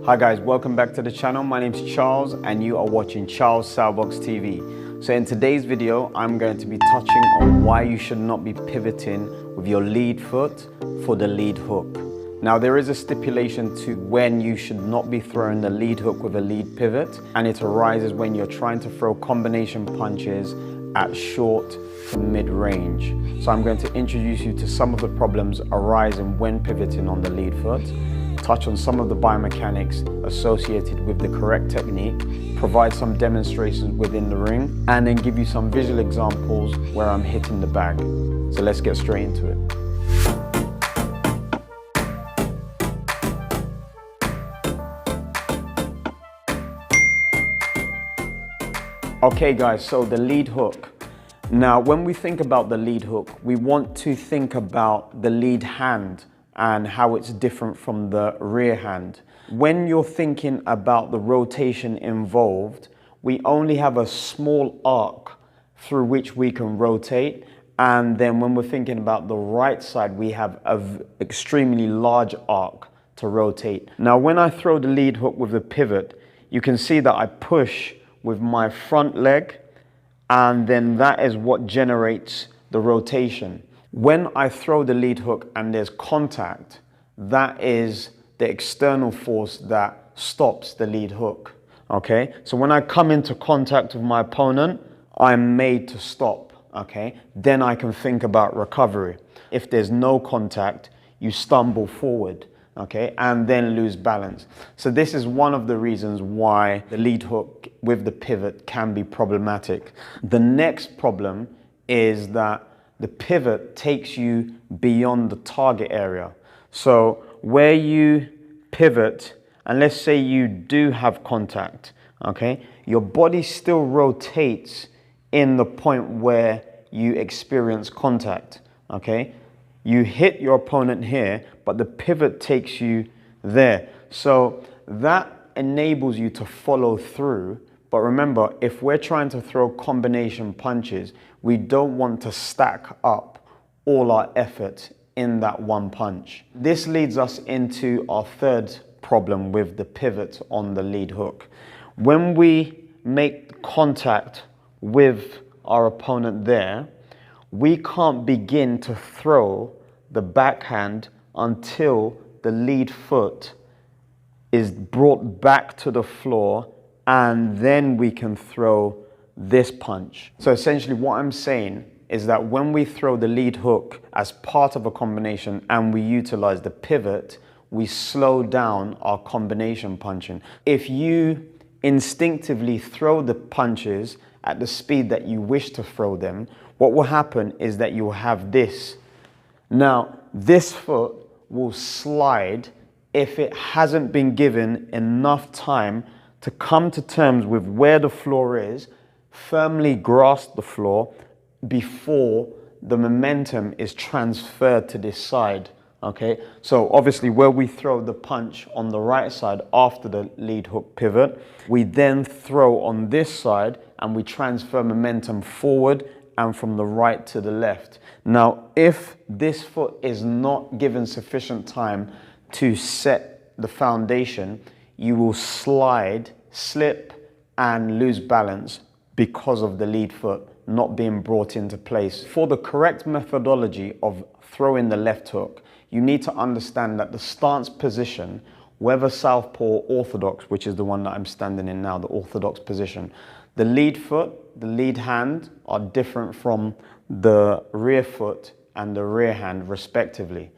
Hi guys, welcome back to the channel. My name is Charles and you are watching Charles Salbox TV. So in today's video, I'm going to be touching on why you should not be pivoting with your lead foot for the lead hook. Now there is a stipulation to when you should not be throwing the lead hook with a lead pivot, and it arises when you're trying to throw combination punches at short to mid-range. So I'm going to introduce you to some of the problems arising when pivoting on the lead foot, touch on some of the biomechanics associated with the correct technique, provide some demonstrations within the ring, and then give you some visual examples where I'm hitting the bag. So let's get straight into it. Okay guys, so the lead hook. Now when we think about the lead hook, we want to think about the lead hand and how it's different from the rear hand. When you're thinking about the rotation involved, we only have a small arc through which we can rotate, and then when we're thinking about the right side, we have an extremely large arc to rotate. Now when I throw the lead hook with the pivot, you can see that I push with my front leg, and then that is what generates the rotation. When I throw the lead hook and there's contact, that is the external force that stops the lead hook, okay? So when I come into contact with my opponent, I'm made to stop, okay? Then I can think about recovery. If there's no contact, you stumble forward, okay, and then lose balance. So this is one of the reasons why the lead hook with the pivot can be problematic. The next problem is that the pivot takes you beyond the target area. So where you pivot, and let's say you do have contact, okay, your body still rotates in the point where you experience contact, okay? You hit your opponent here, but the pivot takes you there. So that enables you to follow through. But remember, if we're trying to throw combination punches, we don't want to stack up all our effort in that one punch. This leads us into our third problem with the pivot on the lead hook. When we make contact with our opponent there, we can't begin to throw the backhand until the lead foot is brought back to the floor, and then we can throw this punch. So essentially what I'm saying is that when we throw the lead hook as part of a combination and we utilize the pivot, we slow down our combination punching. If you instinctively throw the punches at the speed that you wish to throw them, what will happen is that you will have this. Now, this foot will slide if it hasn't been given enough time to come to terms with where the floor is, firmly grasp the floor before the momentum is transferred to this side, okay? So obviously where we throw the punch on the right side after the lead hook pivot, we then throw on this side and we transfer momentum forward and from the right to the left. Now, if this foot is not given sufficient time to set the foundation, you will slide, slip, and lose balance because of the lead foot not being brought into place. For the correct methodology of throwing the left hook, you need to understand that the stance position, whether southpaw or orthodox, which is the one that I'm standing in now, the orthodox position, the lead foot, the lead hand are different from the rear foot and the rear hand respectively.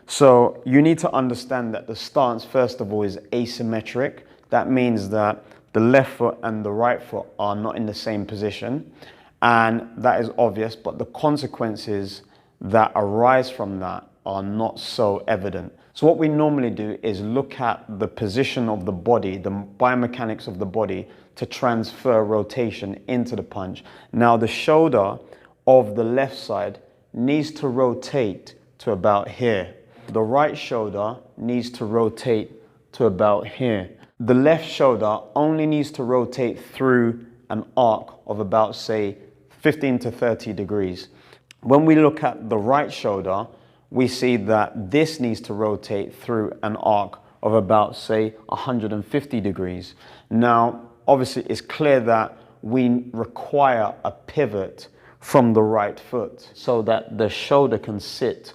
So you need to understand that the stance, first of all, is asymmetric. That means that the left foot and the right foot are not in the same position. And that is obvious, but the consequences that arise from that are not so evident. So what we normally do is look at the position of the body, the biomechanics of the body, to transfer rotation into the punch. Now the shoulder of the left side needs to rotate to about here. The right shoulder needs to rotate to about here. The left shoulder only needs to rotate through an arc of about, say, 15 to 30 degrees. When we look at the right shoulder, we see that this needs to rotate through an arc of about, say, 150 degrees. Now, obviously, it's clear that we require a pivot from the right foot so that the shoulder can sit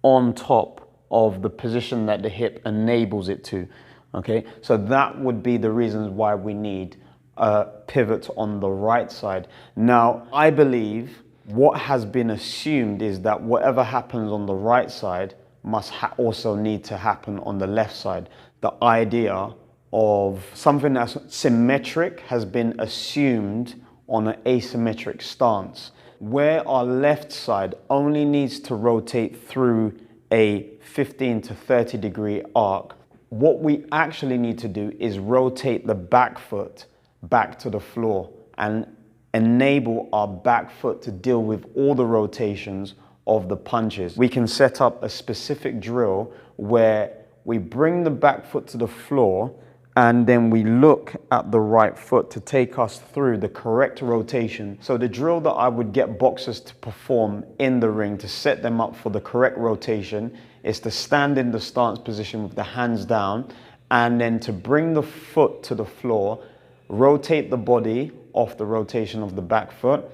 on top of the position that the hip enables it to. Okay, so that would be the reasons why we need a pivot on the right side. Now, I believe what has been assumed is that whatever happens on the right side must also need to happen on the left side. The idea of something that's symmetric has been assumed on an asymmetric stance, where our left side only needs to rotate through a 15 to 30 degree arc. What we actually need to do is rotate the back foot back to the floor and enable our back foot to deal with all the rotations of the punches. We can set up a specific drill where we bring the back foot to the floor and then we look at the right foot to take us through the correct rotation. So the drill that I would get boxers to perform in the ring to set them up for the correct rotation is to stand in the stance position with the hands down and then to bring the foot to the floor, rotate the body off the rotation of the back foot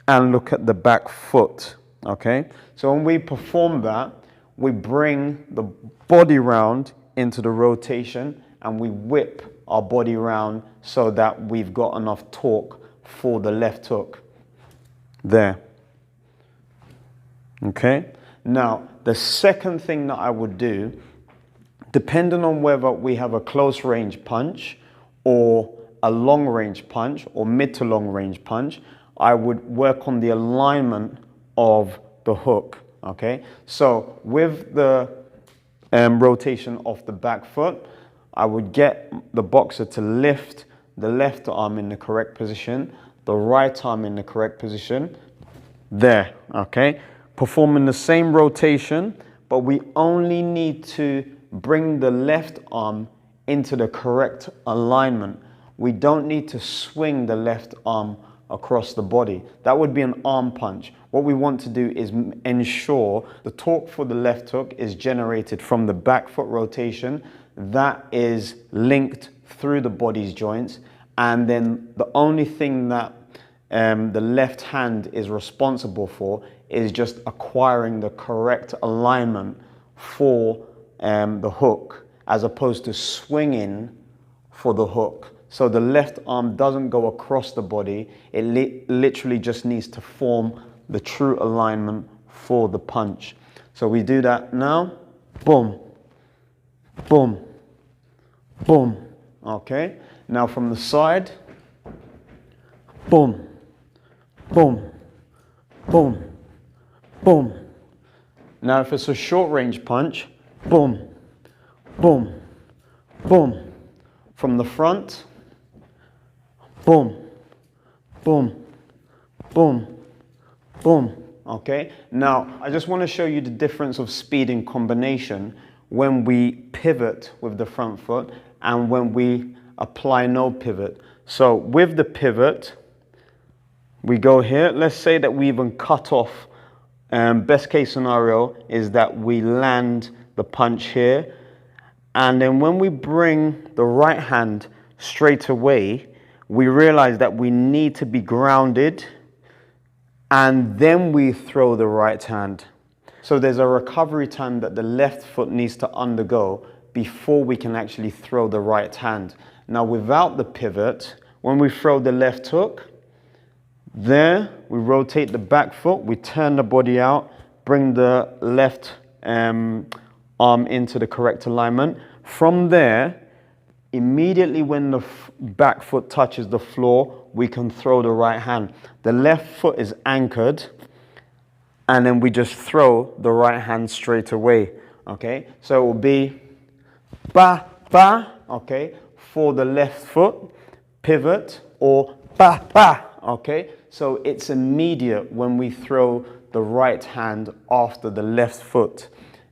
and look at the back foot, okay? So when we perform that, we bring the body round into the rotation and we whip our body round so that we've got enough torque for the left hook. There. Okay? Now, the second thing that I would do, depending on whether we have a close range punch or a long range punch or mid to long range punch, I would work on the alignment of the hook. Okay? So with the rotation of the back foot, I would get the boxer to lift the left arm in the correct position, the right arm in the correct position, there, okay? Performing the same rotation, but we only need to bring the left arm into the correct alignment. We don't need to swing the left arm across the body. That would be an arm punch. What we want to do is ensure the torque for the left hook is generated from the back foot rotation that is linked through the body's joints, and then the only thing that the left hand is responsible for is just acquiring the correct alignment for the hook as opposed to swinging for the hook. So the left arm doesn't go across the body, it literally just needs to form the true alignment for the punch. So we do that now, boom, boom, boom, okay? Now from the side, boom, boom, boom, boom. Now if it's a short range punch, boom, boom, boom. From the front, boom, boom, boom, boom, okay? Now, I just want to show you the difference of speed in combination when we pivot with the front foot and when we apply no pivot. So with the pivot, we go here. Let's say that we even cut off. Best case scenario is that we land the punch here. And then when we bring the right hand straight away, we realize that we need to be grounded and then we throw the right hand. So there's a recovery time that the left foot needs to undergo before we can actually throw the right hand. Now without the pivot, when we throw the left hook, there we rotate the back foot, we turn the body out, bring the left arm into the correct alignment. From there, immediately when the back foot touches the floor, we can throw the right hand. The left foot is anchored, and then we just throw the right hand straight away, okay? So it will be ba, ba, okay, for the left foot, pivot, or ba, ba, okay? So it's immediate when we throw the right hand after the left foot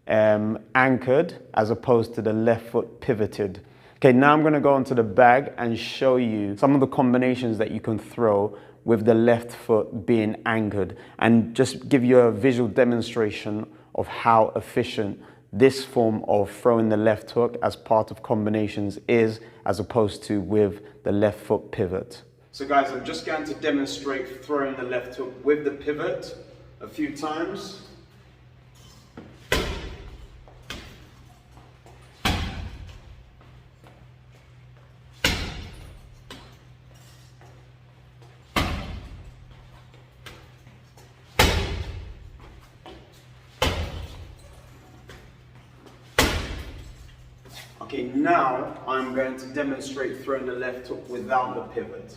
anchored as opposed to the left foot pivoted. Okay, now I'm going to go onto the bag and show you some of the combinations that you can throw with the left foot being anchored and just give you a visual demonstration of how efficient this form of throwing the left hook as part of combinations is, as opposed to with the left foot pivot. So guys, I'm just going to demonstrate throwing the left hook with the pivot a few times. Okay, now I'm going to demonstrate throwing the left hook without the pivot.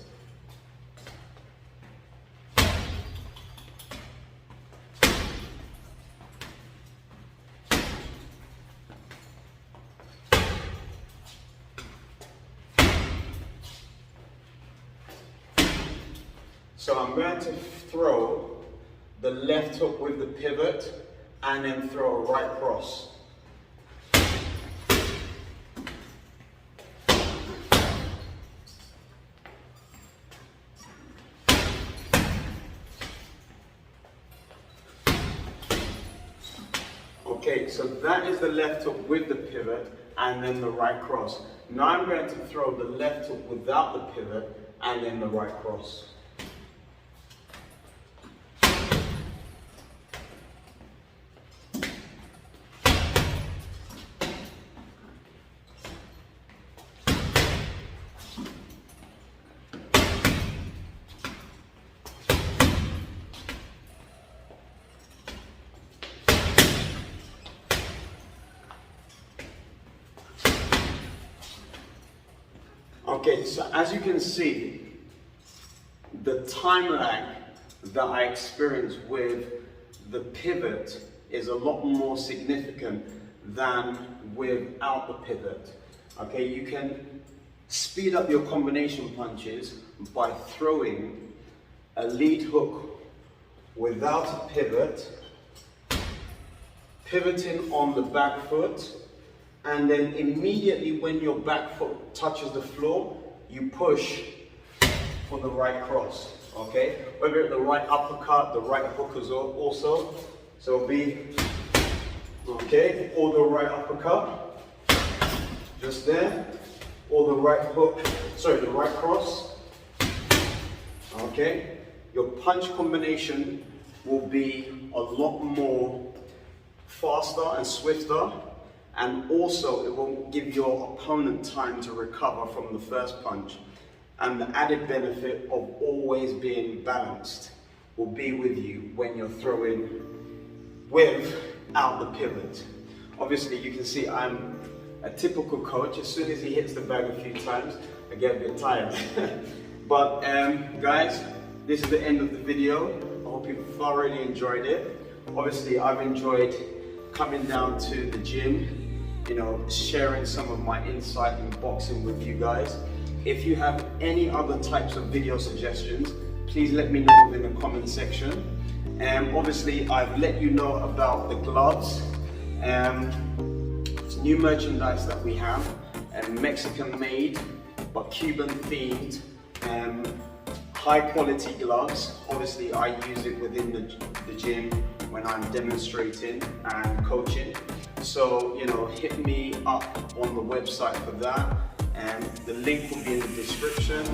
So I'm going to throw the left hook with the pivot and then throw a right cross. Okay, so that is the left hook with the pivot and then the right cross. Now I'm going to throw the left hook without the pivot and then the right cross. Okay, so as you can see, the time lag that I experience with the pivot is a lot more significant than without the pivot. Okay, you can speed up your combination punches by throwing a lead hook without a pivot, pivoting on the back foot, and then immediately when your back foot touches the floor, you push for the right cross, okay? Whether it's the right uppercut, the right hook as well also. So it'll be, okay, or the right uppercut, just there, or the right hook, sorry, the right cross, okay? Your punch combination will be a lot more faster and swifter, and also it will give your opponent time to recover from the first punch. And the added benefit of always being balanced will be with you when you're throwing without the pivot. Obviously you can see I'm a typical coach. As soon as he hits the bag a few times, I get a bit tired. But guys, this is the end of the video. I hope you thoroughly enjoyed it. Obviously I've enjoyed coming down to the gym, you know, sharing some of my insight in boxing with you guys. If you have any other types of video suggestions, please let me know in the comment section. Obviously, I've let you know about the gloves. It's new merchandise that we have, Mexican made, but Cuban themed, high quality gloves. Obviously, I use it within the gym when I'm demonstrating and coaching. So, you know, hit me up on the website for that, and the link will be in the description.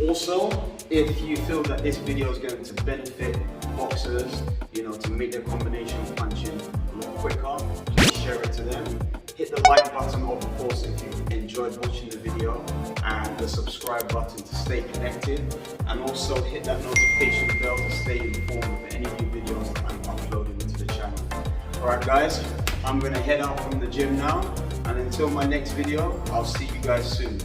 Also, if you feel that this video is going to benefit boxers, you know, to make their combination punching a lot quicker, please share it to them. Hit the like button, of course, if you enjoyed watching the video, and the subscribe button to stay connected, and also hit that notification bell to stay informed of any new videos that I'm uploading into the channel. Alright guys, I'm going to head out from the gym now, and until my next video, I'll see you guys soon.